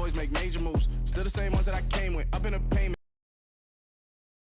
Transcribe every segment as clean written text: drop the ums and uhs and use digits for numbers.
boys make major moves. Still the same ones that I came with. Up in the payment.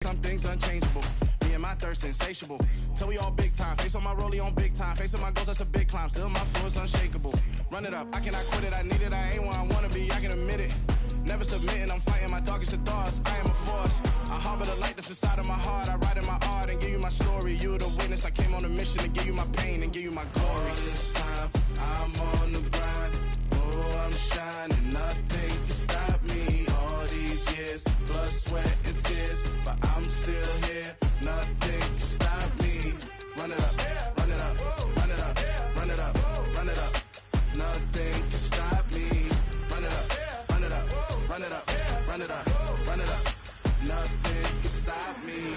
Some things unchangeable. Me and my thirst insatiable. Till we all big time. Face on my rollie on big time. Facing my goals, that's a big climb. Still my flow is unshakable. Run it up, I cannot quit it. I need it, I ain't where I wanna be, I can admit it. Never submitting, I'm fighting my darkest of thoughts. I am a force. I harbor the light that's inside of my heart. I write in my art and give you my story. You the witness, I came on a mission to give you my pain and give you my glory. All this time, I'm on the grind. Oh, I'm shining, nothing can stop me. All these years, blood, sweat, and tears. But I'm still here, nothing can stop me. Run it up, run it up, run it up, run it up, run it up. Nothing can stop me. Run it up, run it up, run it up, run it up, run it up. Nothing can stop me.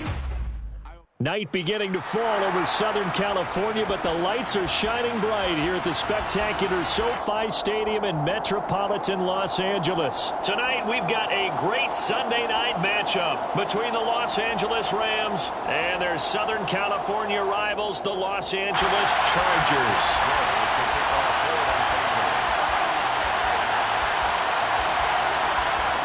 Night beginning to fall over Southern California, but the lights are shining bright here at the spectacular SoFi Stadium in metropolitan Los Angeles. Tonight, we've got a great Sunday night matchup between the Los Angeles Rams and their Southern California rivals, the Los Angeles Chargers.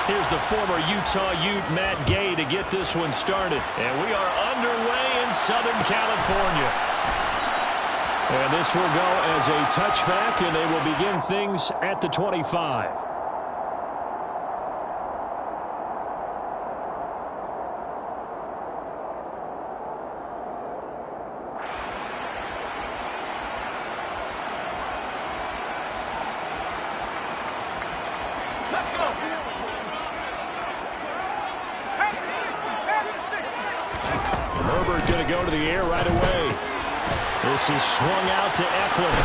Here's the former Utah Ute, Matt Gay, to get this one started. And we are underway in Southern California. And this will go as a touchback, and they will begin things at the 25. Go to the air right away. This is swung out to Eckler.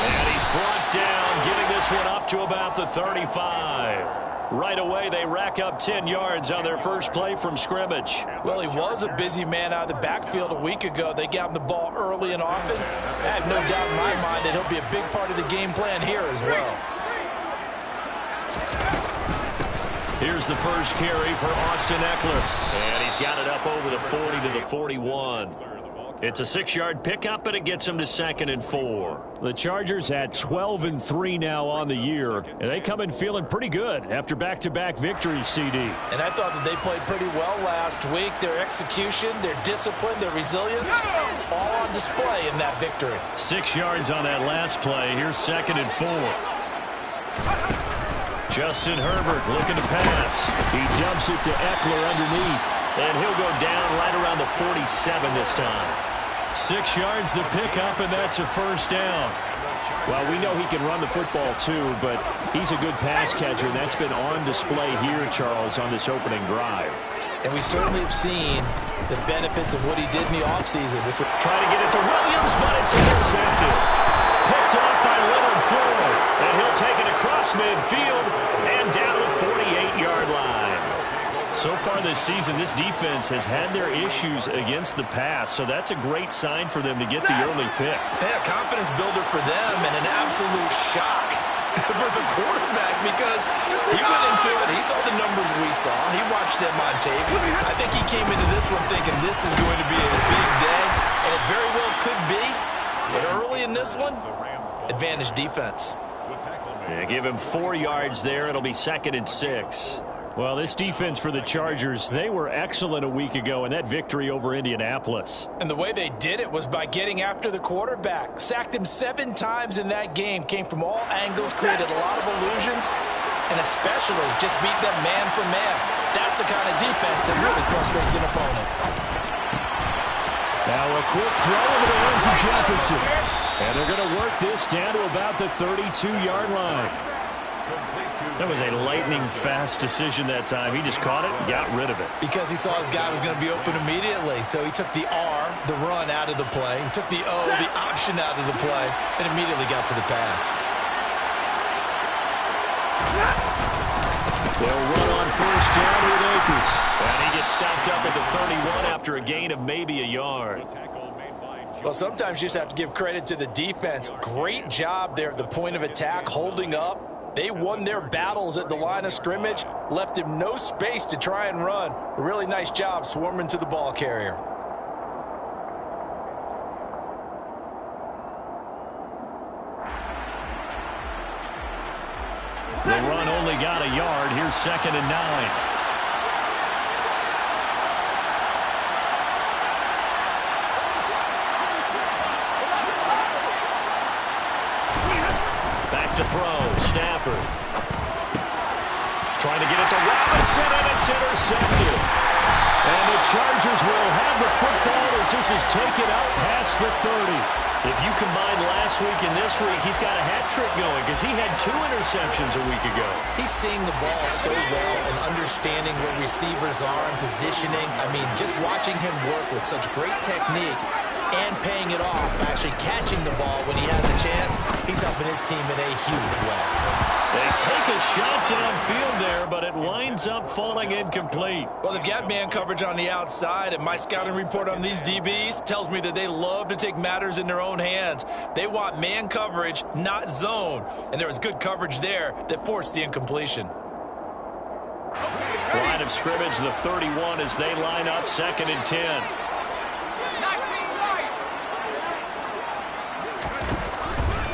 And he's brought down, giving this one up to about the 35. Right away, they rack up 10 yards on their first play from scrimmage. Well, he was a busy man out of the backfield a week ago. They got him the ball early and often. I have no doubt in my mind that he'll be a big part of the game plan here as well. Here's the first carry for Austin Eckler. And he's got it up over the 40 to the 41. It's a 6-yard pickup, and it gets him to 2nd and 4. The Chargers at 12-3 now on the year, and they come in feeling pretty good after back-to-back victories, CD. And I thought that they played pretty well last week. Their execution, their discipline, their resilience, all on display in that victory. 6 yards on that last play. Here's 2nd and 4. Justin Herbert looking to pass. He dumps it to Eckler underneath. And he'll go down right around the 47 this time. 6 yards the pickup, and that's a first down. Well, we know he can run the football too, but he's a good pass catcher, and that's been on display here, Charles, on this opening drive. And we certainly have seen the benefits of what he did in the offseason, which would try to get it to Williams, but it's intercepted. Picked up by Leonard Floyd, and he'll take it across midfield and down the 48-yard line. So far this season, this defense has had their issues against the pass, so that's a great sign for them to get the early pick. Yeah, confidence builder for them, and an absolute shock for the quarterback because he went into it. He saw the numbers we saw. He watched them on tape. I think he came into this one thinking this is going to be a big day, and it very well could be. But early in this one, advantage defense. Yeah, give him 4 yards there. It'll be 2nd and 6. Well, this defense for the Chargers, they were excellent a week ago in that victory over Indianapolis. And the way they did it was by getting after the quarterback. Sacked him 7 times in that game. Came from all angles, created a lot of illusions, and especially just beat them man for man. That's the kind of defense that really frustrates an opponent. Now a quick throw into the hands of Jefferson. And they're going to work this down to about the 32-yard line. That was a lightning-fast decision that time. He just caught it and got rid of it. Because he saw his guy was going to be open immediately. So he took the R, the run, out of the play. He took the O, the option, out of the play, and immediately got to the pass. They'll run on first down with Akers. And he gets stopped up at the 31 after a gain of maybe a yard. Well, sometimes you just have to give credit to the defense. Great job there at the point of attack, holding up. They won their battles at the line of scrimmage, left him no space to try and run. A really nice job swarming to the ball carrier. The run only got a yard. Here's 2nd and 9. To throw, Stafford. Trying to get it to Robinson, and it's intercepted. And the Chargers will have the football as this is taken out past the 30. If you combine last week and this week, he's got a hat trick going because he had 2 interceptions a week ago. He's seeing the ball so well and understanding where receivers are and positioning. I mean, just watching him work with such great technique and paying it off, actually catching the ball when he has a chance, he's helping his team in a huge way. They take a shot downfield there, but it winds up falling incomplete. Well, they've got man coverage on the outside, and my scouting report on these DBs tells me that they love to take matters in their own hands. They want man coverage, not zone, and there was good coverage there that forced the incompletion. Line of scrimmage, the 31 as they line up 2nd and 10.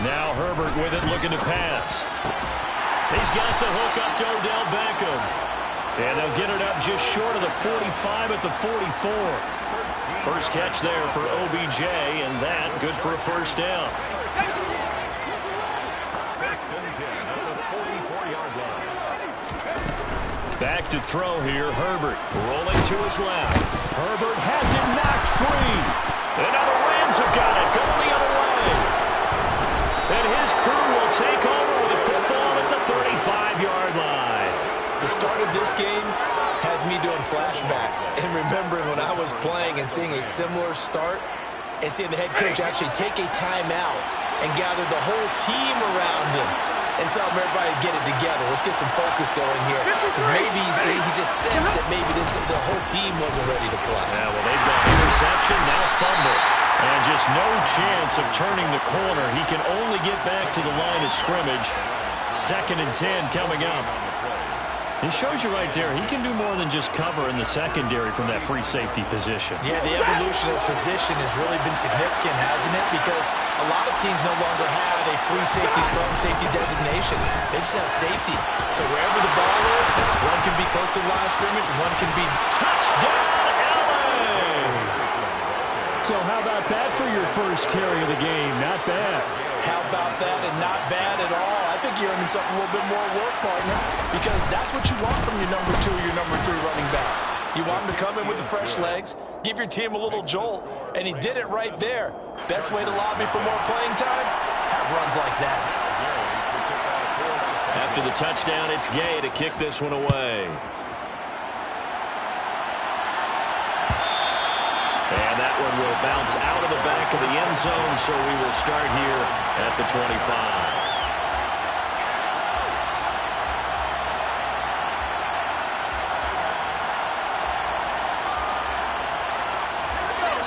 Now Herbert with it, looking to pass. He's got the hook up to Odell Beckham. And they'll get it up just short of the 45 at the 44. First catch there for OBJ, and that good for a first down. Back to throw here, Herbert. Rolling to his left. Herbert has it knocked free. And now the Rams have got it, going the other way. And his crew will take over with the football at the 35-yard line. The start of this game has me doing flashbacks and remembering when I was playing and seeing a similar start and seeing the head coach actually take a timeout and gather the whole team around him and tell everybody to get it together. Let's get some focus going here, because maybe he just sensed that maybe the whole team wasn't ready to play. Yeah, well, they've got interception, now fumble. And just no chance of turning the corner. He can only get back to the line of scrimmage. 2nd and 10 coming up. It shows you right there, he can do more than just cover in the secondary from that free safety position. Yeah, the evolution of position has really been significant, hasn't it? Because a lot of teams no longer have a free safety, strong safety designation. They just have safeties. So wherever the ball is, one can be close to the line of scrimmage, one can be touchdown, LA! So how about that for your first carry of the game? Not bad. How about that, and not bad at all? I think you're earning something a little bit more work, partner, because that's what you want from your number 2 or your number 3 running backs. You want them to come in with the fresh legs, give your team a little jolt, and he did it right there. Best way to lobby for more playing time? Have runs like that. After the touchdown, it's Gay to kick this one away. And that one will bounce out of the back of the end zone, so we will start here at the 25.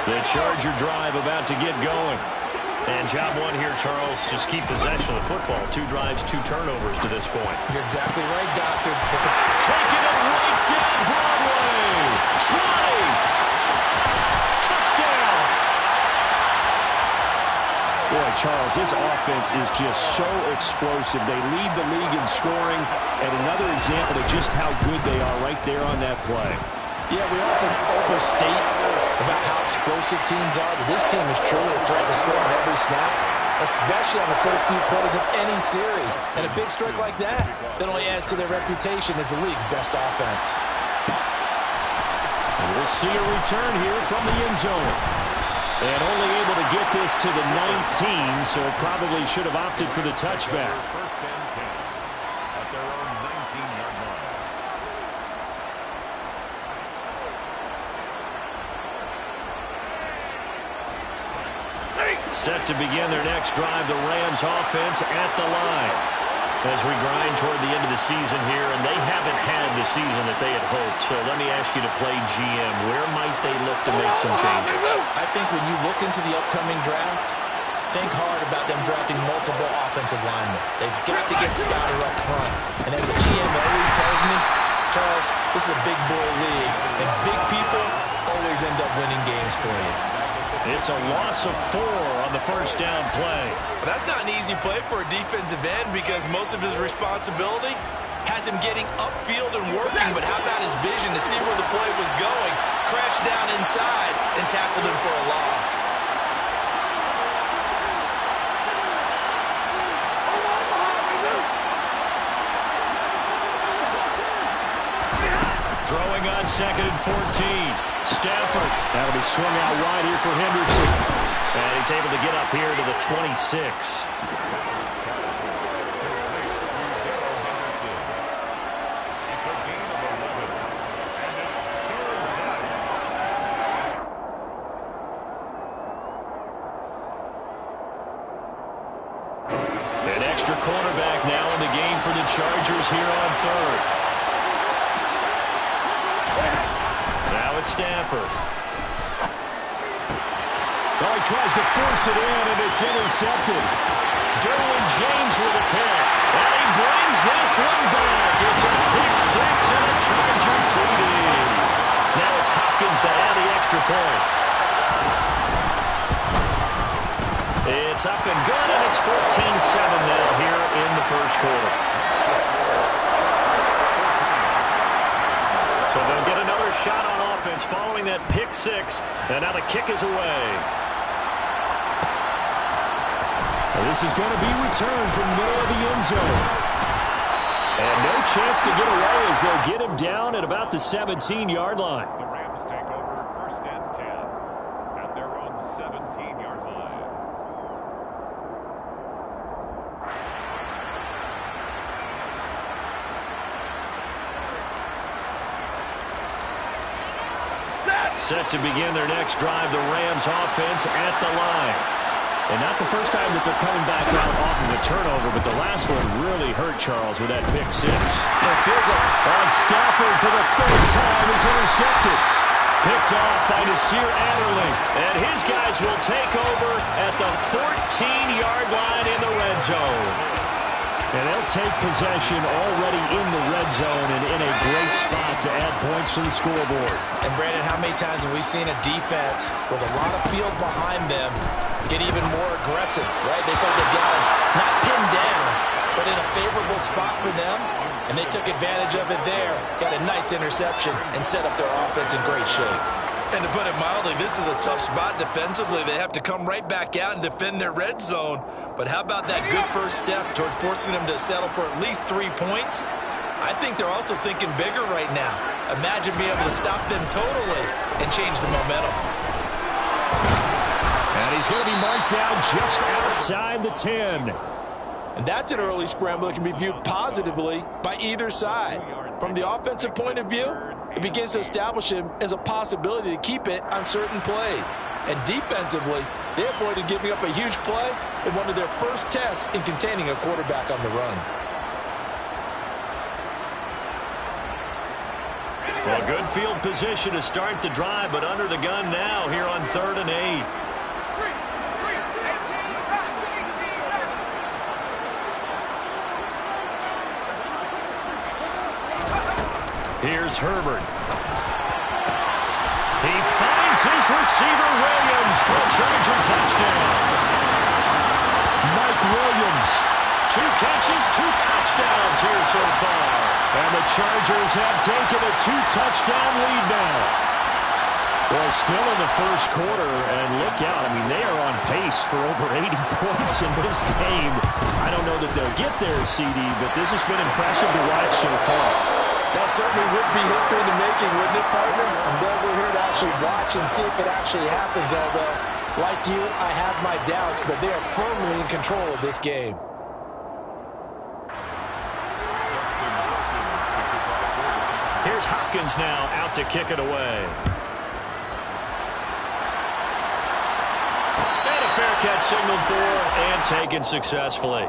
The Charger drive about to get going. And job one here, Charles, just keep possession of the football. 2 drives, 2 turnovers to this point. You're exactly right, Doctor. Taking it right down Broadway. Try. Touchdown. Boy, Charles, this offense is just so explosive. They lead the league in scoring, and another example of just how good they are right there on that play. Yeah, we often overstate about how explosive teams are, but this team is truly a threat to score on every snap, especially on the first few plays of any series. And a big strike like that only adds to their reputation as the league's best offense. And we'll see a return here from the end zone. And only able to get this to the 19, so probably should have opted for the touchback. First and 10 at their own 19-yard line. Set to begin their next drive, the Rams offense at the line. As we grind toward the end of the season here, and they haven't had the season that they had hoped. So let me ask you to play GM. Where might they look to make some changes? I think when you look into the upcoming draft, think hard about them drafting multiple offensive linemen. They've got to get Scouter up front. And as a GM always tells me, Charles, this is a big boy league, and big people always end up winning games for you. It's a loss of 4 on the first down play. Well, that's not an easy play for a defensive end because most of his responsibility has him getting upfield and working, but how about his vision to see where the play was going, crashed down inside, and tackled him for a loss. Throwing on 2nd and 14. Stafford. That'll be swung out wide here for Henderson. And he's able to get up here to the 26. An extra cornerback now in the game for the Chargers here on 3rd. Now it's Stafford. Oh, he tries to force it in, and it's intercepted. Derwin James with a pick. And he brings this one back. It's a pick 6 and a Charger TD. Now it's Hopkins to add the extra point. It's up and good, and it's 14-7 now here in the first quarter. So they'll get another shot on offense following that pick 6, and now the kick is away. Well, this is going to be returned from the middle of the end zone. And no chance to get away as they'll get him down at about the 17-yard line. The Rams take over 1st and 10 at their own 17-yard line. Set to begin their next drive, the Rams offense at the line. And not the first time that they're coming back out off of a turnover, but the last one really hurt Charles with that pick 6. It feels like Stafford for the 3rd time is intercepted. Picked off by Nasir Adderley. And his guys will take over at the 14-yard line in the red zone. And they'll take possession already in the red zone and in a great spot to add points to the scoreboard. And, Brandon, how many times have we seen a defense with a lot of field behind them get even more aggressive, right? They felt they've got him not pinned down, but in a favorable spot for them, and they took advantage of it there, got a nice interception, and set up their offense in great shape. And to put it mildly, this is a tough spot defensively. They have to come right back out and defend their red zone. But how about that good first step towards forcing them to settle for at least 3 points? I think they're also thinking bigger right now. Imagine being able to stop them totally and change the momentum. And he's going to be marked down just outside the 10. And that's an early scramble that can be viewed positively by either side. From the offensive point of view, it begins to establish him as a possibility to keep it on certain plays. And defensively, they avoided giving up a huge play in one of their first tests in containing a quarterback on the run. Well, good field position to start the drive, but under the gun now here on 3rd and 8. Here's Herbert. He finds his receiver, Williams, for a Charger touchdown. Mike Williams, 2 catches, 2 touchdowns here so far. And the Chargers have taken a 2-touchdown lead now. Well, still in the first quarter, and look out. I mean, they are on pace for over 80 points in this game. I don't know that they'll get there, CD, but this has been impressive to watch so far. That certainly would be history in the making, wouldn't it, partner? I'm glad we're here to actually watch and see if it actually happens, although, like you, I have my doubts, but they are firmly in control of this game. Here's Hopkins now out to kick it away. And a fair catch signaled for and taken successfully.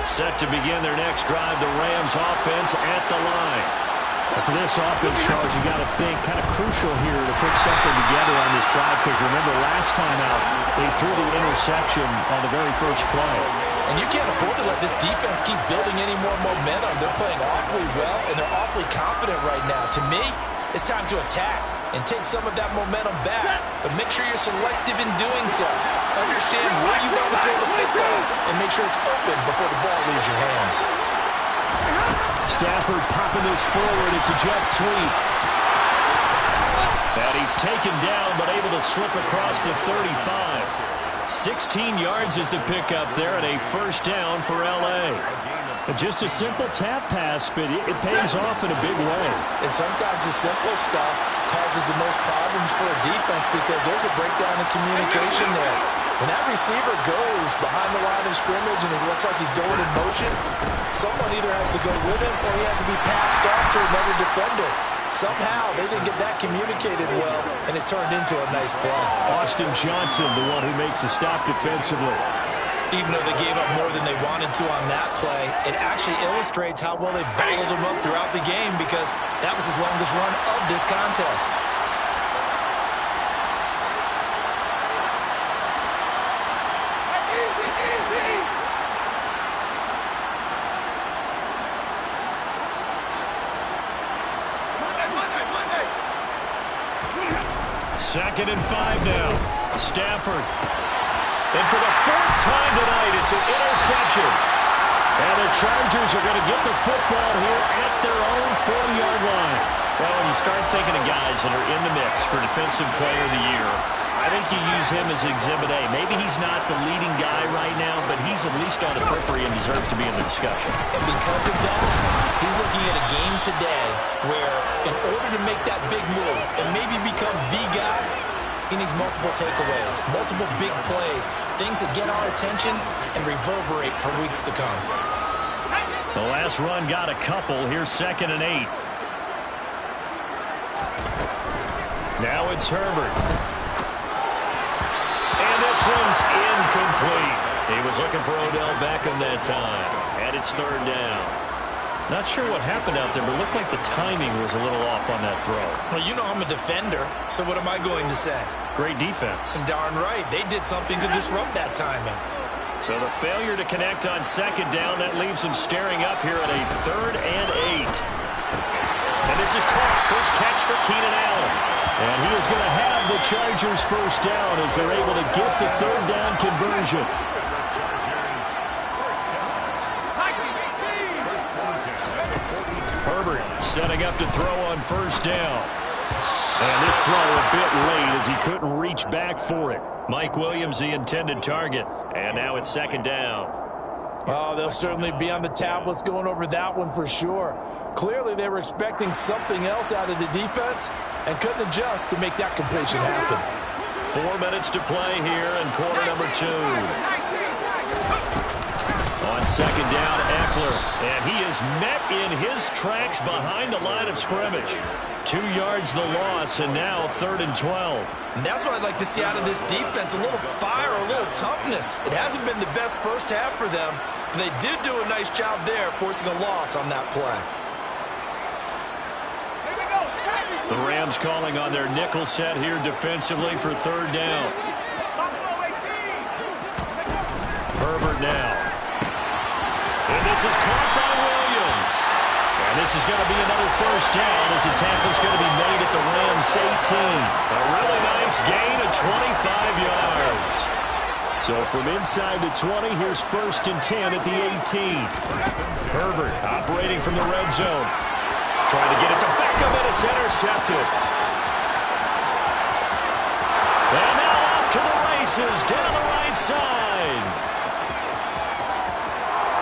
Set to begin their next drive, the Rams offense at the line. And for this offense, Charles, you got to think kind of crucial here to put something together on this drive, because remember last time out, He threw the interception on the very first play. And you can't afford to let this defense keep building any more momentum. They're playing awfully well, and they're awfully confident right now. To me, it's time to attack and take some of that momentum back. But make sure you're selective in doing so. Understand where you want to throw the football and make sure it's open before the ball leaves your hands. Stafford popping this forward. It's a jet sweep. And he's taken down, but able to slip across the 35. 16 yards is the pickup there, and a first down for L.A. Just a simple tap pass, but it pays off in a big way. And sometimes the simple stuff causes the most problems for a defense because there's a breakdown in communication there. When that receiver goes behind the line of scrimmage and it looks like he's going in motion, someone either has to go with him or he has to be passed off to another defender. Somehow they didn't get that communicated well, and it turned into a nice play. Austin Johnson, the one who makes the stop defensively. Even though they gave up more than they wanted to on that play, it actually illustrates how well they battled him up throughout the game because that was his longest run of this contest. Second and 5 now. Stafford. And for the fourth time tonight, it's an interception. And the Chargers are going to get the football here at their own 40-yard line. Well, when you start thinking of guys that are in the mix for Defensive Player of the Year, I think you use him as Exhibit A. Maybe he's not the leading guy right now, but he's at least on the periphery and deserves to be in the discussion. And because of that, he's looking at a game today where in order to make that big move and maybe become the guy, he needs multiple takeaways, multiple big plays, things that get our attention and reverberate for weeks to come. The last run got a couple. Here's 2nd and 8. Now it's Herbert. And this one's incomplete. He was looking for Odell Beckham that time. And it's 3rd down. Not sure what happened out there, but it looked like the timing was a little off on that throw. Well, you know I'm a defender, so what am I going to say? Great defense. And darn right, they did something to disrupt that timing. So the failure to connect on 2nd down, that leaves him staring up here at a 3rd and 8. And this is caught. First catch for Keenan Allen. And he is going to have the Chargers first down as they're able to get the 3rd down conversion. Herbert setting up to throw on 1st down. And this throw a bit late as he couldn't reach back for it. Mike Williams, the intended target. And now it's 2nd down. Oh, they'll certainly be on the tablets going over that one for sure. Clearly, they were expecting something else out of the defense and couldn't adjust to make that completion happen. 4 minutes to play here in quarter number 2. On 2nd down, Eckler. And he is met in his tracks behind the line of scrimmage. 2 yards the loss, and now 3rd and 12. And that's what I'd like to see out of this defense, a little fire, a little toughness. It hasn't been the best first half for them, but they did do a nice job there forcing a loss on that play. The Rams calling on their nickel set here defensively for 3rd down. Herbert now. And this is caught by Williams. And this is going to be another first down as the tackle's going to be made at the Rams 18. A really nice gain of 25 yards. So from inside the 20, here's 1st and 10 at the 18. Herbert operating from the red zone. Trying to get it to Beckham, and it's intercepted. And now off to the races down the right side.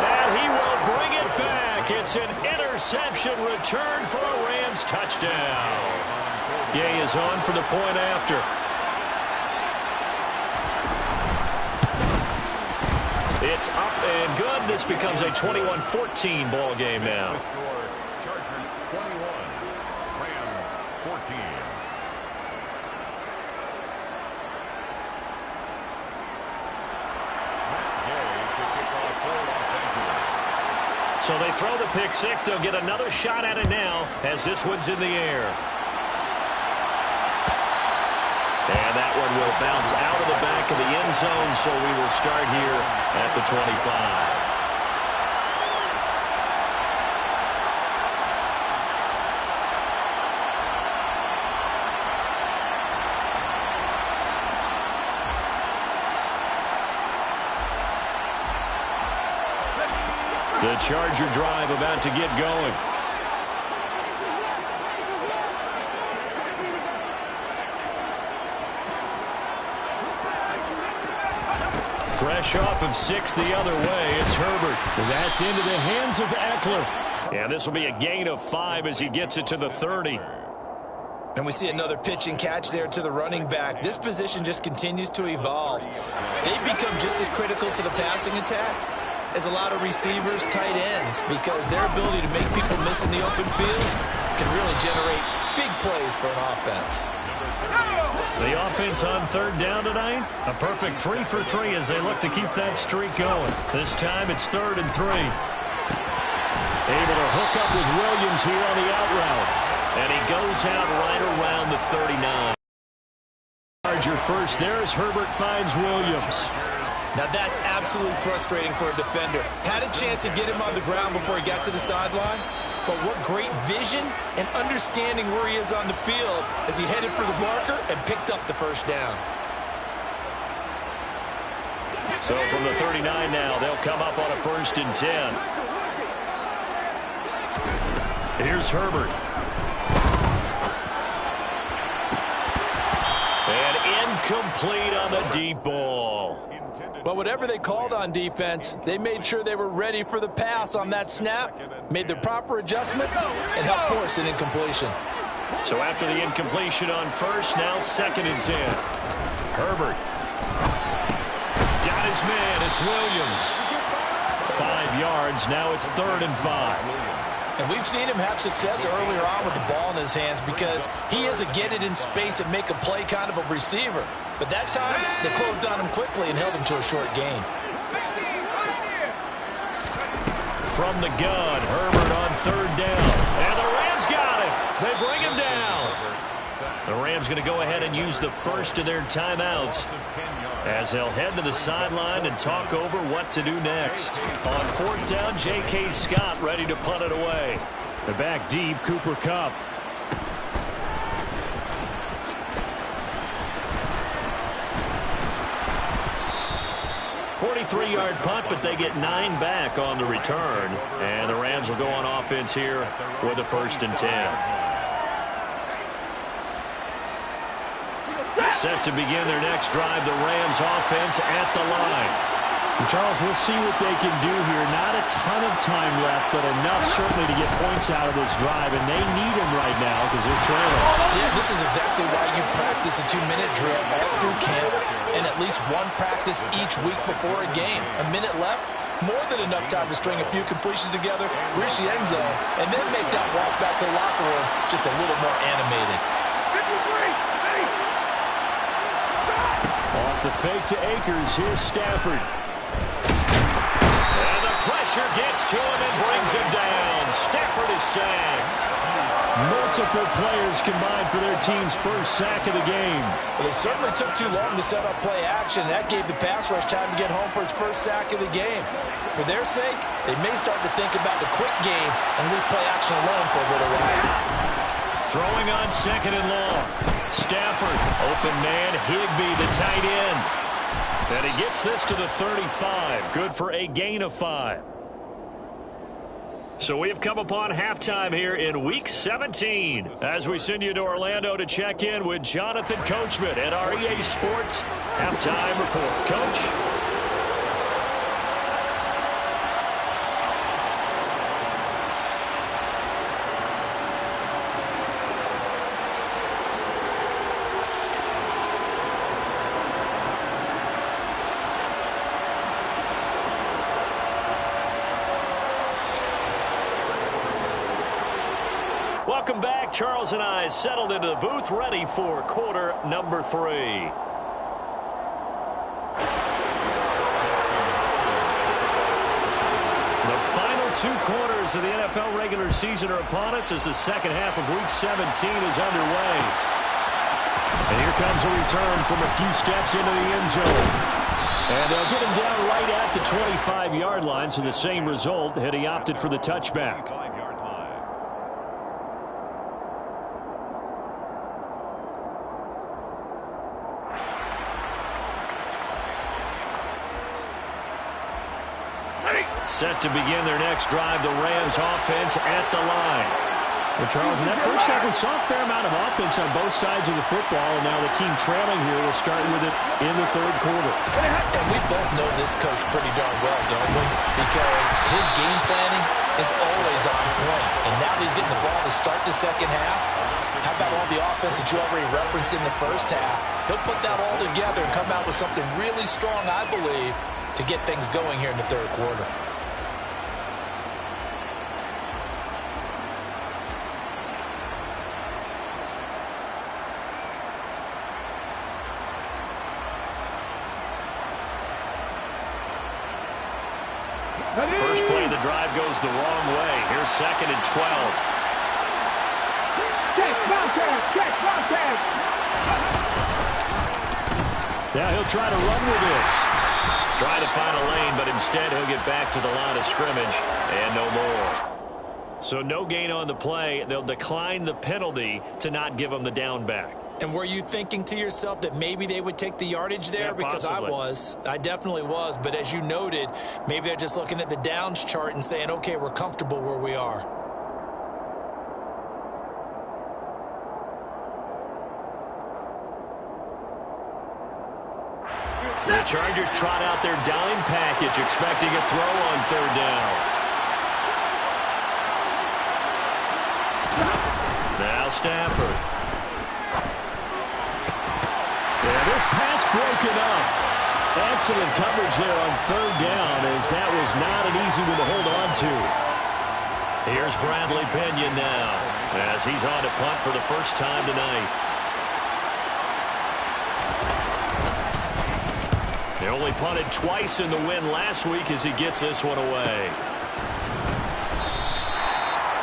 And he will bring it back. It's an interception return for a Rams touchdown. Gay is on for the point after. It's up and good. This becomes a 21-14 ball game now. Chargers 21, Rams 14. So they throw the pick six. They'll get another shot at it now as this one's in the air. And that one will bounce out of the back of the end zone, so we will start here at the 25. The Charger drive about to get going. Fresh off of 6 the other way, it's Herbert. That's into the hands of Eckler. And this will be a gain of 5 as he gets it to the 30. And we see another pitch and catch there to the running back. This position just continues to evolve. They've become just as critical to the passing attack as a lot of receivers, tight ends, because their ability to make people miss in the open field can really generate big plays for an offense. The offense on 3rd down tonight, a perfect 3 for 3 as they look to keep that streak going. This time it's 3rd and 3. Able to hook up with Williams here on the out route. And he goes out right around the 39. Charger first there as Herbert finds Williams. Now that's absolutely frustrating for a defender. Had a chance to get him on the ground before he got to the sideline, but what great vision and understanding where he is on the field as he headed for the marker and picked up the first down. So from the 39 now, they'll come up on a 1st and 10. Here's Herbert. And incomplete on the deep ball. But whatever they called on defense, they made sure they were ready for the pass on that snap, made the proper adjustments, and helped force an incompletion. So after the incompletion on 1st, now 2nd and 10. Herbert. Got his man. It's Williams. 5 yards. Now it's 3rd and 5. And we've seen him have success earlier on with the ball in his hands because he is a get it in space and make a play kind of a receiver. But that time, they closed on him quickly and held him to a short gain. From the gun, Herbert on 3rd down. And the Rams got him. They bring him down. The Rams going to go ahead and use the first of their timeouts as they'll head to the sideline and talk over what to do next. On 4th down, J.K. Scott ready to punt it away. The back deep, Cooper Kupp. Three-yard punt, but they get 9 back on the return. And the Rams will go on offense here with a 1st and 10. Set to begin their next drive, the Rams offense at the line. And Charles, we'll see what they can do here. Not a ton of time left, but enough certainly to get points out of this drive, and they need them right now because they're trailing. Yeah, this is exactly why you practice a 2-minute drill all through camp and at least one practice each week before a game. A minute left, more than enough time to string a few completions together, reach the end zone, and then make that walk back to the locker room just a little more animated. Off the fake to Akers, here's Stafford. And the pressure gets to him and brings him down. Stafford is sacked. Multiple players combined for their team's first sack of the game. Well, it certainly took too long to set up play action. That gave the pass rush time to get home for its first sack of the game. For their sake, they may start to think about the quick game and leave play action alone for a little while. Throwing on 2nd and long. Stafford, open man, Higbee, the tight end. And he gets this to the 35. Good for a gain of 5. So we have come upon halftime here in Week 17 as we send you to Orlando to check in with Jonathan Coachman at our EA Sports Halftime Report. Coach? Welcome back. Charles and I settled into the booth, ready for quarter number 3. The final 2 quarters of the NFL regular season are upon us as the second half of Week 17 is underway. And here comes a return from a few steps into the end zone. And they'll get him down right at the 25-yard line, so the same result had he opted for the touchback. 5-yard line. Set to begin their next drive, the Rams offense at the line. Well, Charles, in that first half, we saw a fair amount of offense on both sides of the football, and now the team trailing here will start with it in the third quarter. And we both know this coach pretty darn well, don't we? Because his game planning is always on point. And now he's getting the ball to start the second half. How about all the offense that you already referenced in the first half? He'll put that all together and come out with something really strong, I believe, to get things going here in the third quarter. First play of the drive goes the wrong way. Here's 2nd and 12. Now he'll try to run with this. Trying to find a lane, but instead he'll get back to the line of scrimmage and no more. So no gain on the play. They'll decline the penalty to not give him the down back. And were you thinking to yourself that maybe they would take the yardage there? Yeah, because possibly. I definitely was. But as you noted, maybe they're just looking at the downs chart and saying, okay, we're comfortable where we are. The Chargers trot out their dime package, expecting a throw on third down. Now Stafford. Yeah, this pass broken up. Excellent coverage there on third down, as that was not an easy one to hold on to. Here's Bradley Pinion now, as he's on to punt for the first time tonight. They only punted twice in the win last week as he gets this one away.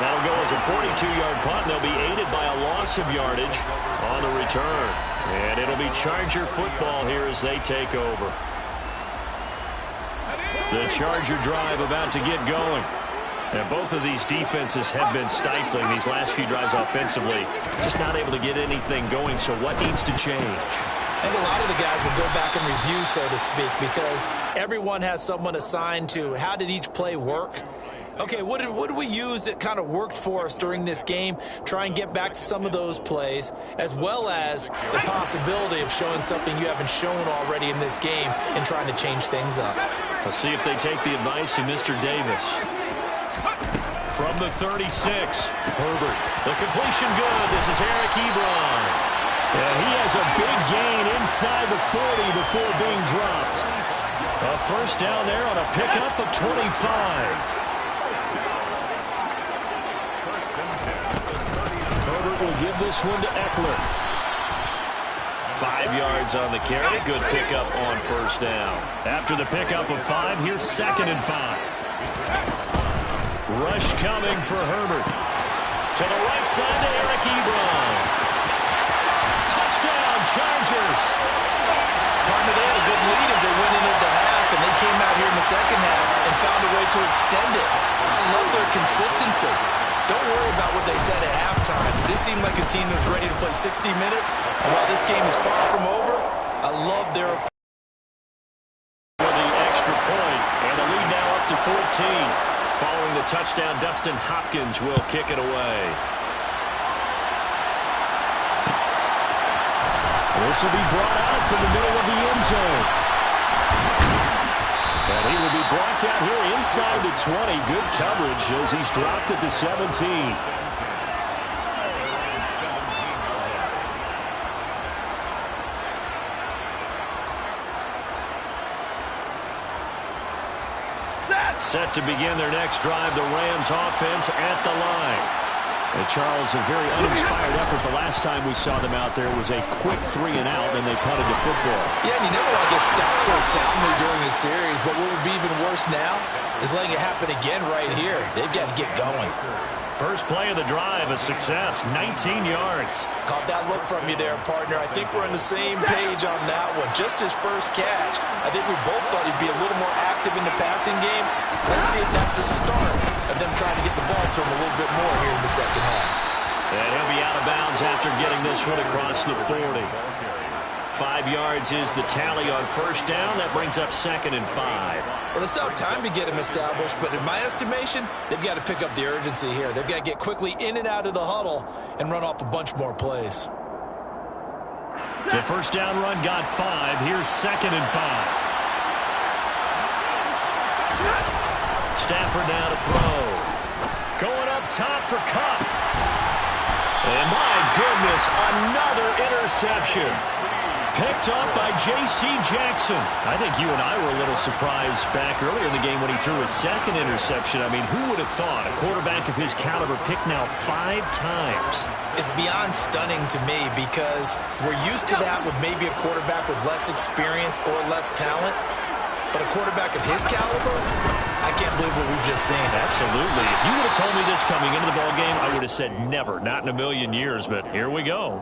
That'll go as a 42-yard punt, and they'll be aided by a loss of yardage on the return. And it'll be Charger football here as they take over. The Charger drive about to get going. And both of these defenses have been stifling these last few drives offensively. Just not able to get anything going, so what needs to change? I think a lot of the guys will go back and review, so to speak, because everyone has someone assigned to how did each play work. Okay, what did we use that kind of worked for us during this game? Try and get back to some of those plays, as well as the possibility of showing something you haven't shown already in this game and trying to change things up. Let's see if they take the advice of Mr. Davis. From the 36, Herbert. The completion good. This is Eric Ebron. Yeah, he has a big gain inside the 40 before being dropped. A first down there on a pickup of 25. Herbert will give this one to Eckler. 5 yards on the carry. Good pickup on first down. After the pickup of 5, here's 2nd and 5. Rush coming for Herbert. To the right side to Eric Ebron. Touchdown, Chargers. Partner, they had a good lead as they went into the half, and they came out here in the second half and found a way to extend it. I love their consistency. Don't worry about what they said at halftime. They seemed like a team that was ready to play 60 minutes, and while this game is far from over, I love their approach. For the extra point, and the lead now up to 14. Following the touchdown, Dustin Hopkins will kick it away. This will be brought out from the middle of the end zone. And he will be brought down here inside the 20. Good coverage as he's dropped at the 17. Set to begin their next drive, the Rams offense at the line. And Charles, a very uninspired effort. The last time we saw them out there was a quick 3 and out, and they punted the football. Yeah, and you never want to get stopped so soundly during the series, but what would be even worse now is letting it happen again right here. They've got to get going. First play of the drive, a success, 19 yards. Caught that look from you there, partner. I think we're on the same page on that one. Just his first catch. I think we both thought he'd be a little more active in the passing game. Let's see if that's the start of them trying to get the ball to him a little bit more here in the second half. And he'll be out of bounds after getting this one across the 40. 5 yards is the tally on first down. That brings up 2nd and 5. Well, they still have time to get him established, but in my estimation, they've got to pick up the urgency here. They've got to get quickly in and out of the huddle and run off a bunch more plays. The first down run got 5. Here's 2nd and 5. Stafford now to throw. Going up top for Cup. And my goodness, another interception. Picked up by J.C. Jackson. I think you and I were a little surprised back earlier in the game when he threw his 2nd interception. I mean, who would have thought a quarterback of his caliber picked now 5 times? It's beyond stunning to me because we're used to that with maybe a quarterback with less experience or less talent. But a quarterback of his caliber, I can't believe what we've just seen. Absolutely. If you would have told me this coming into the ballgame, I would have said never, not in a million years. But here we go.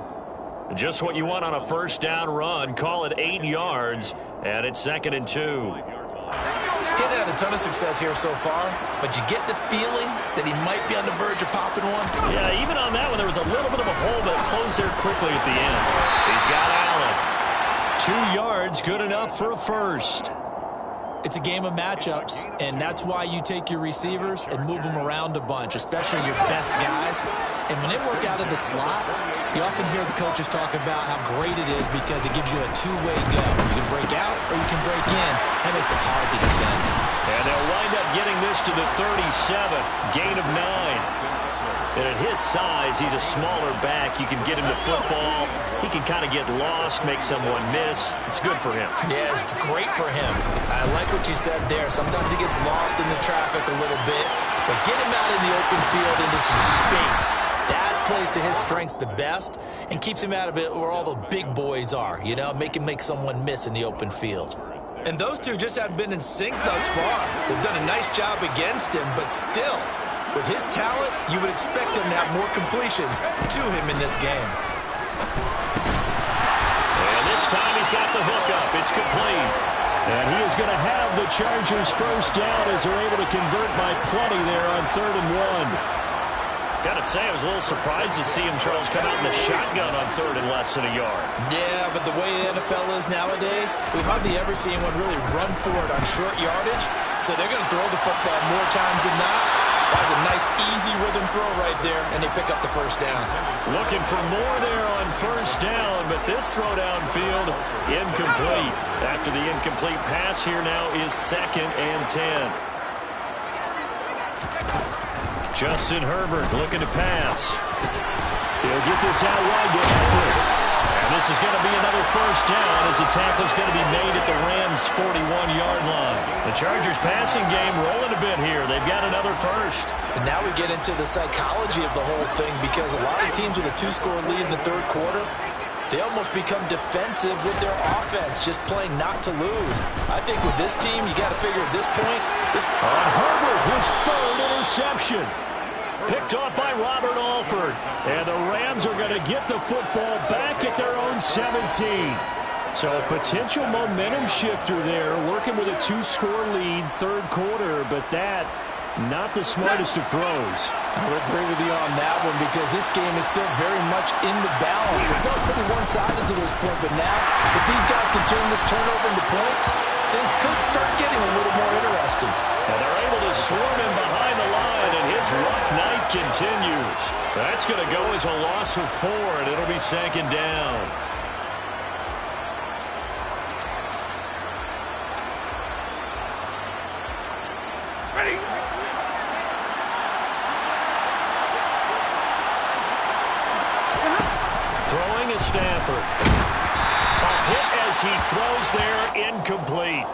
Just what you want on a first down run. Call it 8 yards, and it's 2nd and 2. He's had a ton of success here so far, but you get the feeling that he might be on the verge of popping one. Yeah, even on that one, there was a little bit of a hole, but it closed there quickly at the end. He's got Allen. 2 yards, good enough for a first. It's a game of matchups, and that's why you take your receivers and move them around a bunch, especially your best guys. And when they work out of the slot, you often hear the coaches talk about how great it is because it gives you a two-way go. You can break out or you can break in. That makes it hard to defend. And they'll wind up getting this to the 37, gain of 9. And at his size, he's a smaller back. You can get him the football. He can kind of get lost, make someone miss. It's good for him. Yeah, it's great for him. I like what you said there. Sometimes he gets lost in the traffic a little bit, but get him out in the open field into some space. That plays to his strengths the best and keeps him out of it where all the big boys are, you know, make him make someone miss in the open field. And those two just haven't been in sync thus far. They've done a nice job against him, but still, with his talent, you would expect him to have more completions to him in this game. And this time he's got the hookup. It's complete. And he is going to have the Chargers first down as they're able to convert by plenty there on 3rd and 1. Got to say, I was a little surprised to see him, Charles, come out in the shotgun on 3rd and less than a yard. Yeah, but the way the NFL is nowadays, we hardly ever see anyone really run for it on short yardage. So they're going to throw the football more times than not. That was a nice, easy rhythm throw right there, and they pick up the first down. Looking for more there on first down, but this throw downfield, incomplete. After the incomplete pass, here now is 2nd and 10. Justin Herbert looking to pass. He'll get this out wide to Everett. And this is going to be another first down as the tackle is going to be made at the Rams' 41-yard line. The Chargers passing game rolling a bit here. They've got another first. And now we get into the psychology of the whole thing because a lot of teams with a 2-score lead in the 3rd quarter, they almost become defensive with their offense, just playing not to lose. I think with this team, you got to figure at this point, on Herbert, his 3rd interception. Picked off by Robert Alford. And the Rams are going to get the football back at their own 17. So a potential momentum shifter there, working with a 2-score lead, 3rd quarter, but that, not the smartest of throws. I would agree with you on that one because this game is still very much in the balance. It felt pretty one-sided to this point, but now, if these guys can turn this turnover into points, things could start getting a little more interesting. And they're able to swarm him behind the line, and his rough night continues. That's going to go as a loss of 4, and it'll be 2nd down. Ready. Throwing is Stafford. A hit as he throws there, incomplete.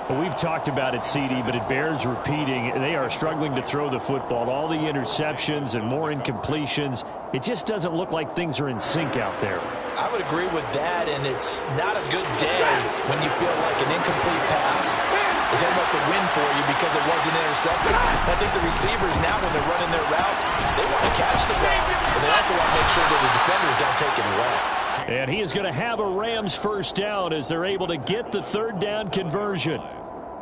Well, we've talked about it, CD, but it bears repeating. They are struggling to throw the football. All the interceptions and more incompletions. It just doesn't look like things are in sync out there. I would agree with that, and it's not a good day when you feel like an incomplete pass is almost a win for you because it wasn't intercepted. I think the receivers now, when they're running their routes, they want to catch the ball, but they also want to make sure that the defenders don't take it away. And he is going to have a Rams first down as they're able to get the third down conversion.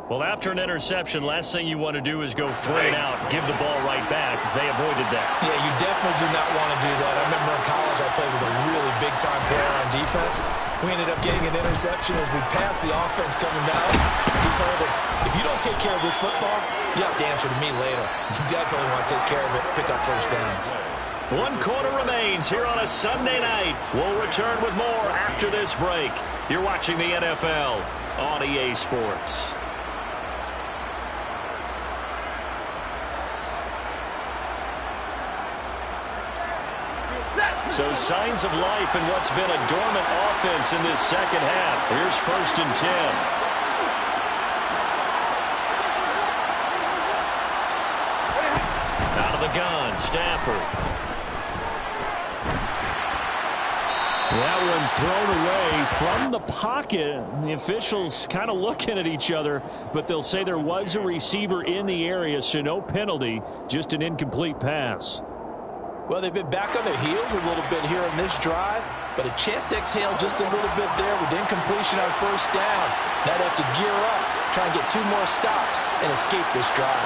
Well, after an interception, last thing you want to do is go 3 and out, give the ball right back. They avoided that. Yeah, you definitely do not want to do that. I remember in college I played with a really big-time player on defense. We ended up getting an interception as we passed the offense coming down. He told him, if you don't take care of this football, you have to answer to me later. You definitely want to take care of it, pick up first downs. 1 quarter remains here on a Sunday night. We'll return with more after this break. You're watching the NFL on EA Sports. So signs of life in what's been a dormant offense in this second half. Here's 1st and 10. Out of the gun, Stafford. That one thrown away from the pocket. The officials kind of looking at each other, but they'll say there was a receiver in the area, so no penalty, just an incomplete pass. Well, they've been back on their heels a little bit here in this drive, but a chance to exhale just a little bit there with incompletion on first down. Now they have to gear up, try and get 2 more stops, and escape this drive.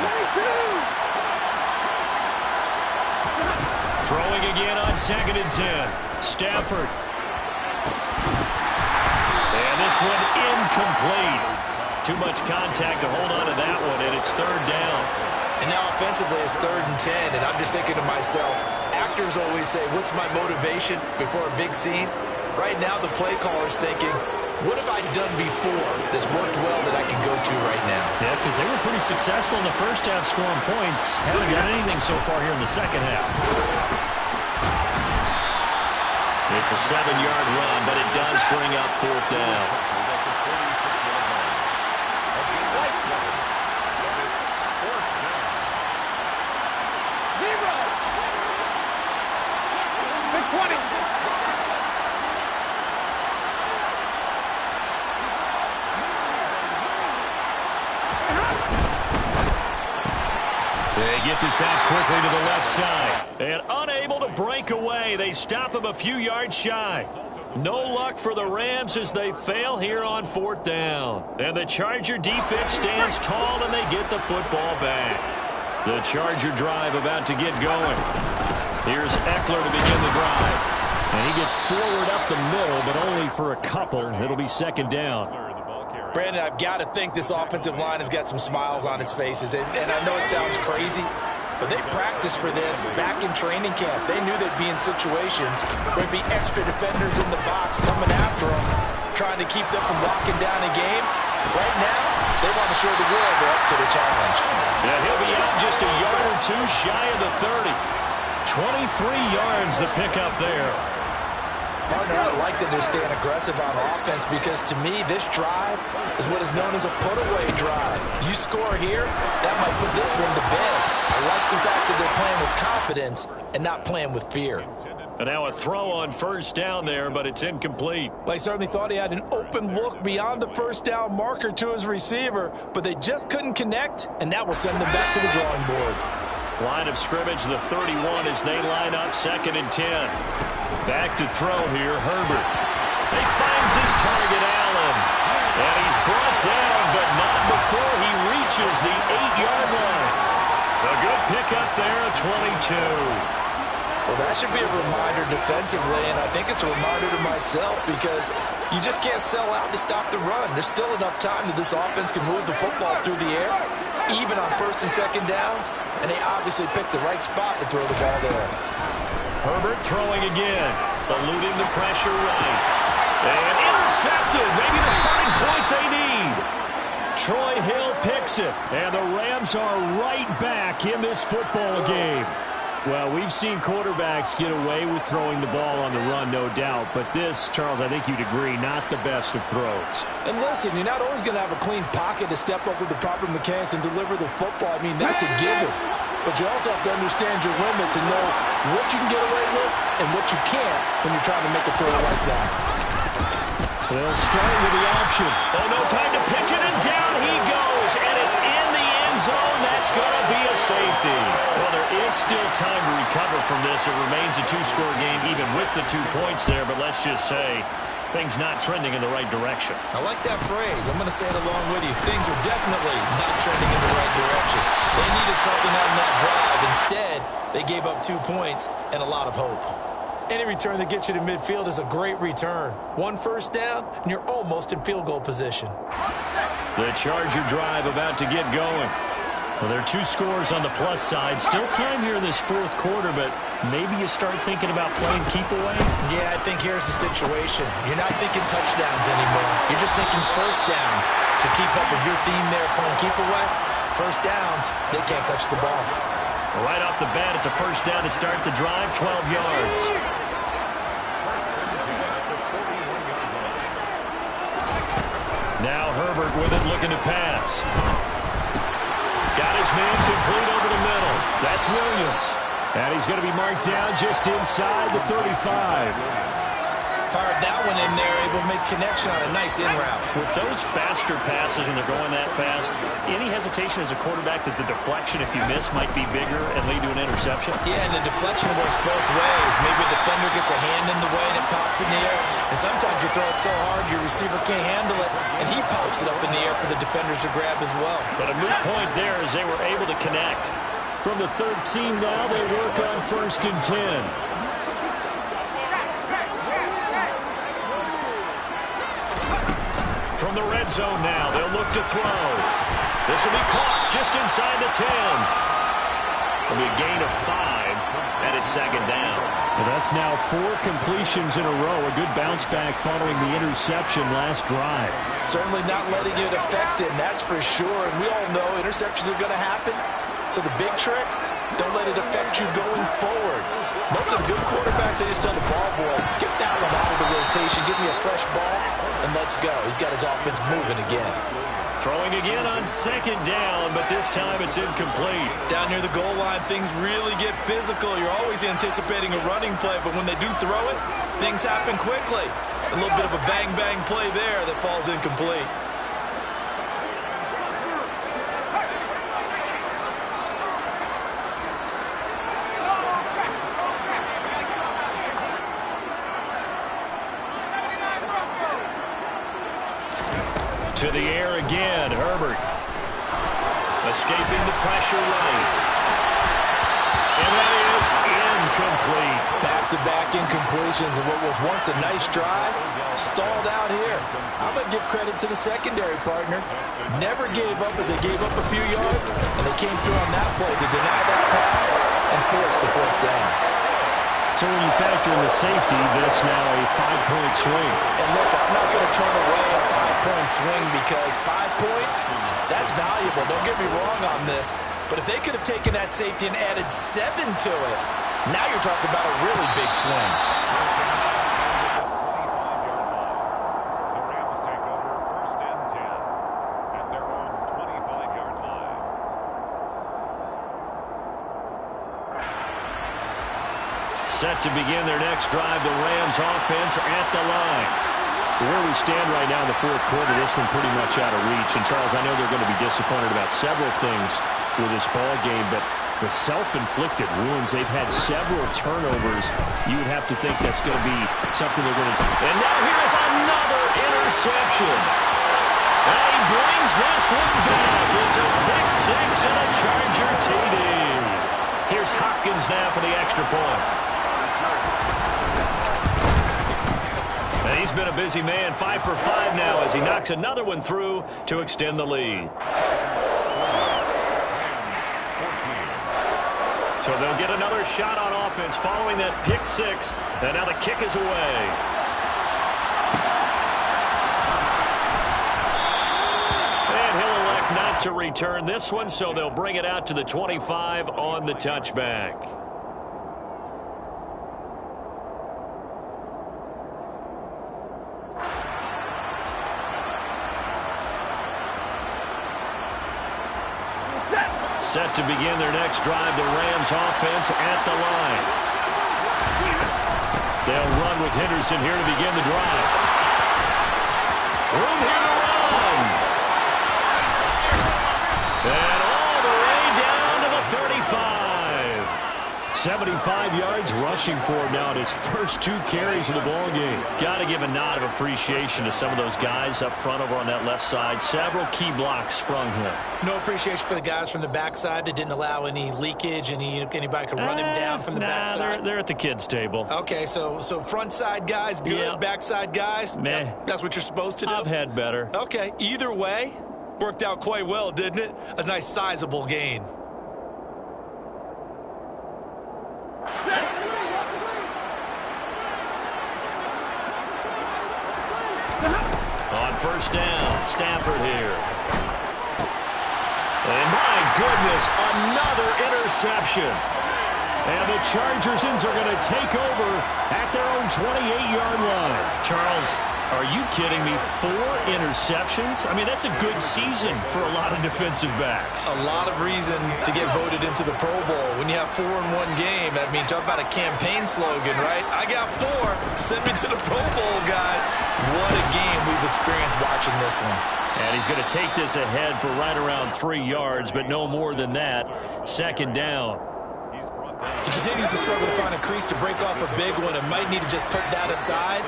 Throwing again on 2nd and 10. Stafford. And this one incomplete. Too much contact to hold on to that one, and it's 3rd down. And now offensively it's 3rd and 10, and I'm just thinking to myself, actors always say, what's my motivation before a big scene? Right now the play caller's thinking, what have I done before that's worked well that I can go to right now? Yeah, because they were pretty successful in the first half scoring points. Haven't got anything so far here in the second half. It's a 7-yard run, but it does bring up 4th down. They get this out quickly to the left side. And unable to break away. They stop him a few yards shy. No luck for the Rams as they fail here on 4th down. And the Charger defense stands tall and they get the football back. The Charger drive about to get going. Here's Eckler to begin the drive. And he gets forward up the middle, but only for a couple. It'll be 2nd down. Brandon, I've got to think this offensive line has got some smiles on its faces. And I know it sounds crazy, but they practiced for this back in training camp. They knew they'd be in situations where there'd be extra defenders in the box coming after them, trying to keep them from locking down a game. Right now, they want to show the world they're up to the challenge. Yeah, he'll be out just a yard or 2 shy of the 30. 23 yards the pickup there. Partner, I like that they're staying aggressive on offense because, to me, this drive is what is known as a put-away drive. You score here, that might put this one to bed. I like the fact that they're playing with confidence and not playing with fear. And now a throw on 1st down there, but it's incomplete. Well, he certainly thought he had an open look beyond the first down marker to his receiver, but they just couldn't connect, and that will send them back to the drawing board. Line of scrimmage, the 31 as they line up 2nd and 10. Back to throw here, Herbert. He finds his target, Allen. And he's brought down, but not before he reaches the 8-yard line. A good pickup there of 22. Well, that should be a reminder defensively, and I think it's a reminder to myself because you just can't sell out to stop the run. There's still enough time that this offense can move the football through the air, even on 1st and 2nd downs, and they obviously picked the right spot to throw the ball there. Herbert throwing again, eluding the pressure right. And intercepted, maybe the turning point they need. Troy Hill picks it, and the Rams are right back in this football game. Well, we've seen quarterbacks get away with throwing the ball on the run, no doubt. But this, Charles, I think you'd agree, not the best of throws. And listen, you're not always going to have a clean pocket to step up with the proper mechanics and deliver the football. I mean, that's a given. But you also have to understand your limits and know what you can get away with and what you can't when you're trying to make a throw like that. They'll start with the option. Oh, no time to pitch it, and down he goes. still time to recover from this. It remains a two-score game even with the 2 points there, but let's just say things not trending in the right direction. I like that phrase. I'm going to say it along with you. Things are definitely not trending in the right direction. They needed something out of that drive. Instead, they gave up 2 points and a lot of hope. Any return that gets you to midfield is a great return. 1 first down, and you're almost in field goal position. The Charger drive about to get going. Well, there are 2 scores on the plus side. Still time here in this fourth quarter, but maybe you start thinking about playing keep away? Yeah, I think here's the situation. You're not thinking touchdowns anymore. You're just thinking first downs. To keep up with your theme there, playing keep away, first downs, they can't touch the ball. Right off the bat, it's a first down to start the drive, 12 yards. Now Herbert with it, looking to pass. Got his man complete over the middle. That's Williams. And he's going to be marked down just inside the 35. Fired that one in there, able to make connection on a nice in route. With those faster passes when they're going that fast, any hesitation as a quarterback that the deflection, if you miss, might be bigger and lead to an interception? Yeah, and the deflection works both ways. Maybe a defender gets a hand in the way and it pops in the air. And sometimes you throw it so hard your receiver can't handle it, and he pops it up in the air for the defenders to grab as well. But a moot point there as they were able to connect. From the 13 now, they work on 1st and 10. From the red zone now, they'll look to throw. This will be caught just inside the 10. It'll be a gain of 5, and it's 2nd down. Well, that's now 4 completions in a row. A good bounce back following the interception last drive. Certainly not letting it affect him, that's for sure. And we all know interceptions are going to happen. So the big trick, don't let it affect you going forward. Most of the good quarterbacks, they just tell the ball boy, get that one out of the rotation, give me a fresh ball, and let's go. He's got his offense moving again. Throwing again on 2nd down, but this time it's incomplete. Down near the goal line, things really get physical. You're always anticipating a running play, but when they do throw it, things happen quickly. A little bit of a bang-bang play there that falls incomplete. To the air again, Herbert. Escaping the pressure right. And that is incomplete. Back-to-back incompletions of what was once a nice drive, stalled out here. I'm going to give credit to the secondary partner. Never gave up as they gave up a few yards, and they came through on that play to deny that pass and force the 4th down. So when you factor in the safety, this now a 5-point swing. And look, I'm not going to turn away a 5-point swing because 5 points, that's valuable. Don't get me wrong on this. But if they could have taken that safety and added 7 to it, now you're talking about a really big swing. The Rams take over 1st and 10 at their own 25-yard line. Set to begin their next drive, the Rams offense at the line. Where we stand right now in the fourth quarter, this one pretty much out of reach. And, Charles, I know they're going to be disappointed about several things with this ball game, but the self-inflicted wounds, they've had several turnovers. You would have to think that's going to be something they're going to do. And now here is another interception. And he brings this one back. It's a pick 6 and a Charger TD. Here's Hopkins now for the extra point. And he's been a busy man, 5 for 5 now as he knocks another one through to extend the lead. So they'll get another shot on offense following that pick 6, and now the kick is away. And he'll elect not to return this one, so they'll bring it out to the 25 on the touchback. Set to begin their next drive, the Rams offense at the line. They'll run with Henderson here to begin the drive. Room here to run. And all the way down to the 35. 75 yards rushing for him now at his first 2 carries of the ball game. Got to give a nod of appreciation to some of those guys up front over on that left side. Several key blocks sprung him. No appreciation for the guys from the backside that didn't allow any leakage, anybody could run him down from the backside. They're at the kids' table. Okay, so front side guys good, Yep. backside guys, Meh. that's what you're supposed to do? I've had better. Okay, either way, worked out quite well, didn't it? A nice sizable gain. On first down, Stafford here. And my goodness, another interception. And the Chargers are going to take over at their own 28-yard line. Charles, are you kidding me? 4 interceptions? I mean, that's a good season for a lot of defensive backs. A lot of reason to get voted into the Pro Bowl. When you have 4 in one game, I mean, talk about a campaign slogan, right? I got 4. Send me to the Pro Bowl, guys. What a game we've experienced watching this one. And he's going to take this ahead for right around 3 yards, but no more than that. Second down. He continues to struggle to find a crease to break off a big one and might need to just put that aside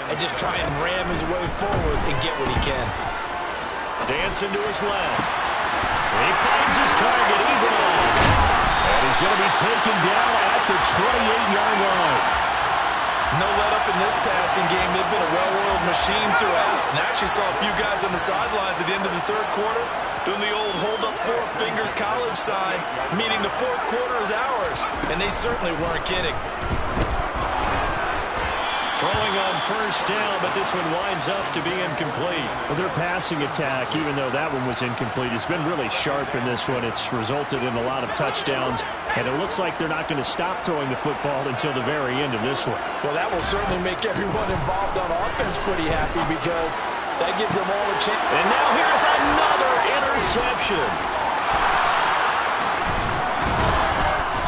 and just try and ram his way forward and get what he can. Dancing to his left. He finds his target, Eagle. And he's going to be taken down at the 28-yard line. No let up in this passing game. They've been a well-oiled machine throughout. And I actually saw a few guys on the sidelines at the end of the third quarter doing the old hold-up 4 fingers college sign, meaning the fourth quarter is ours. And they certainly weren't kidding. Throwing on first down, but this one winds up to be incomplete. Well, their passing attack, even though that one was incomplete, has been really sharp in this one. It's resulted in a lot of touchdowns, and it looks like they're not going to stop throwing the football until the very end of this one. Well, that will certainly make everyone involved on offense pretty happy because that gives them all a chance. And now here's another interception.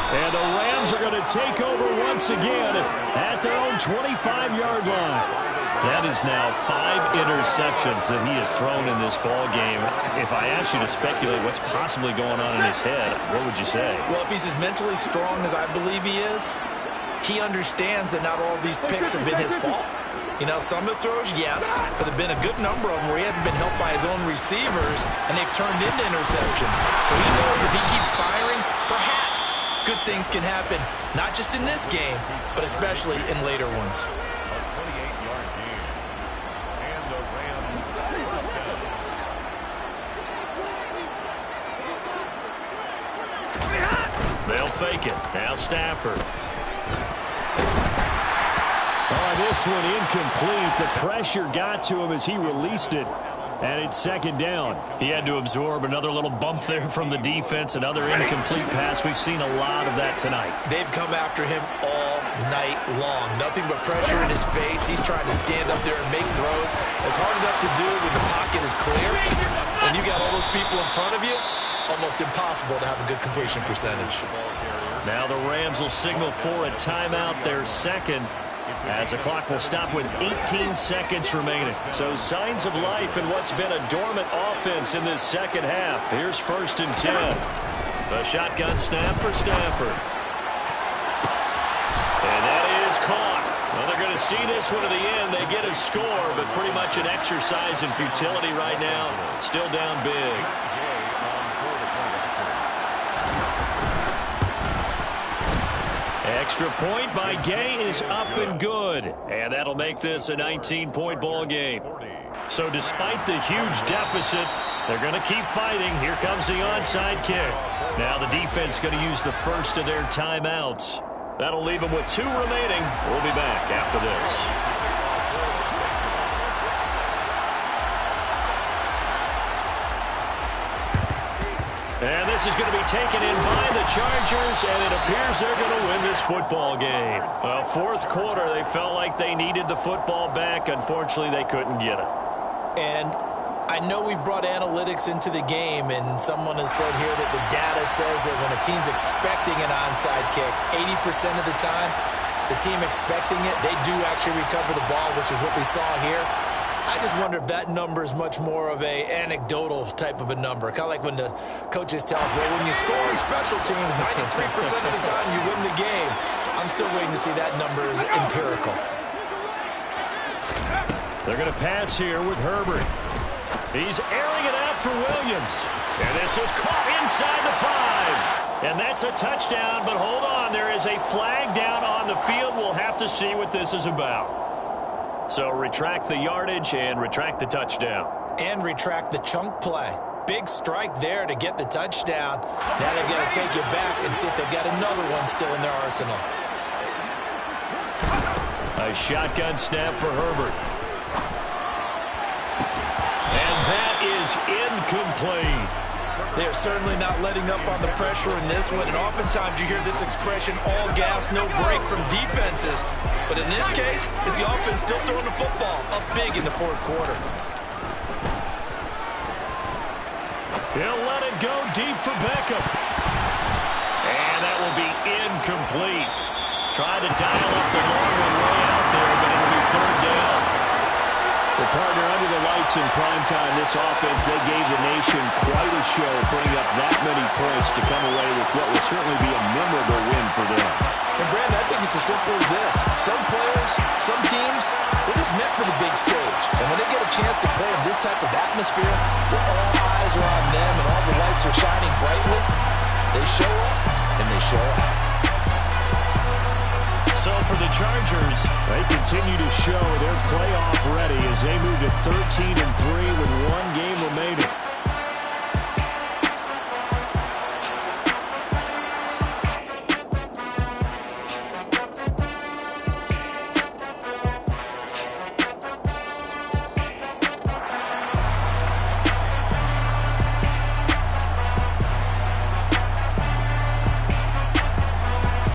And the Rams are going to take over once again at their own 25-yard line. That is now 5 interceptions that he has thrown in this ball game. If I asked you to speculate what's possibly going on in his head, what would you say? Well, if he's as mentally strong as I believe he is, he understands that not all of these picks have been his fault. You know, some of the throws, yes, but there have been a good number of them where he hasn't been helped by his own receivers, and they've turned into interceptions. So he knows if he keeps firing, perhaps good things can happen, not just in this game, but especially in later ones. A 28-yard gain. And the Rams first down. They'll fake it. Now Stafford. Oh, this one incomplete. The pressure got to him as he released it. And it's second down. He had to absorb another little bump there from the defense, another incomplete pass. We've seen a lot of that tonight. They've come after him all night long. Nothing but pressure in his face. He's trying to stand up there and make throws. It's hard enough to do when the pocket is clear. When you got all those people in front of you, almost impossible to have a good completion percentage. Now the Rams will signal for a timeout, their second, as the clock will stop with 18 seconds remaining. So signs of life in what's been a dormant offense in this second half. Here's first and 10. A shotgun snap for Stafford. And that is caught. Well, they're going to see this one to the end. They get a score, but pretty much an exercise in futility right now. Still down big. Extra point by Gay is up and good. And that'll make this a 19-point ball game. So despite the huge deficit, they're going to keep fighting. Here comes the onside kick. Now the defense going to use the first of their timeouts. That'll leave them with 2 remaining. We'll be back after this. And this is going to be taken in by the Chargers, and it appears they're going to win this football game. Well, fourth quarter, they felt like they needed the football back. Unfortunately, they couldn't get it. And I know we brought analytics into the game, and someone has said here that the data says that when a team's expecting an onside kick, 80% of the time, the team expecting it, they do actually recover the ball, which is what we saw here. I I just wonder if that number is much more of a anecdotal type of a number. Kind of like when the coaches tell us, well, when you score in special teams, 93% of the time you win the game. I'm still waiting to see that number as empirical. They're going to pass here with Herbert. He's airing it out for Williams. And this is caught inside the 5. And that's a touchdown, but hold on. There is a flag down on the field. We'll have to see what this is about. So retract the yardage and retract the touchdown. And retract the chunk play. Big strike there to get the touchdown. Now they've got to take it back and see if they've got another one still in their arsenal. A shotgun snap for Herbert. And that is incomplete. They're certainly not letting up on the pressure in this one, and oftentimes you hear this expression, all gas, no break from defenses. But in this case, it's the offense still throwing the football up big in the fourth quarter. He'll let it go deep for Beckham. And that will be incomplete. Tried to dial up the long one way out there, but it'll be third down. Well, partner, under the lights in primetime, this offense, they gave the nation quite a show, putting up that many points to come away with what will certainly be a memorable win for them. And, Brandon, I think it's as simple as this. Some players, some teams, they're just meant for the big stage. And when they get a chance to play in this type of atmosphere, where all eyes are on them and all the lights are shining brightly, they show up and they show out. So for the Chargers, they continue to show they're playoff ready as they move to 13-3 with one game remaining.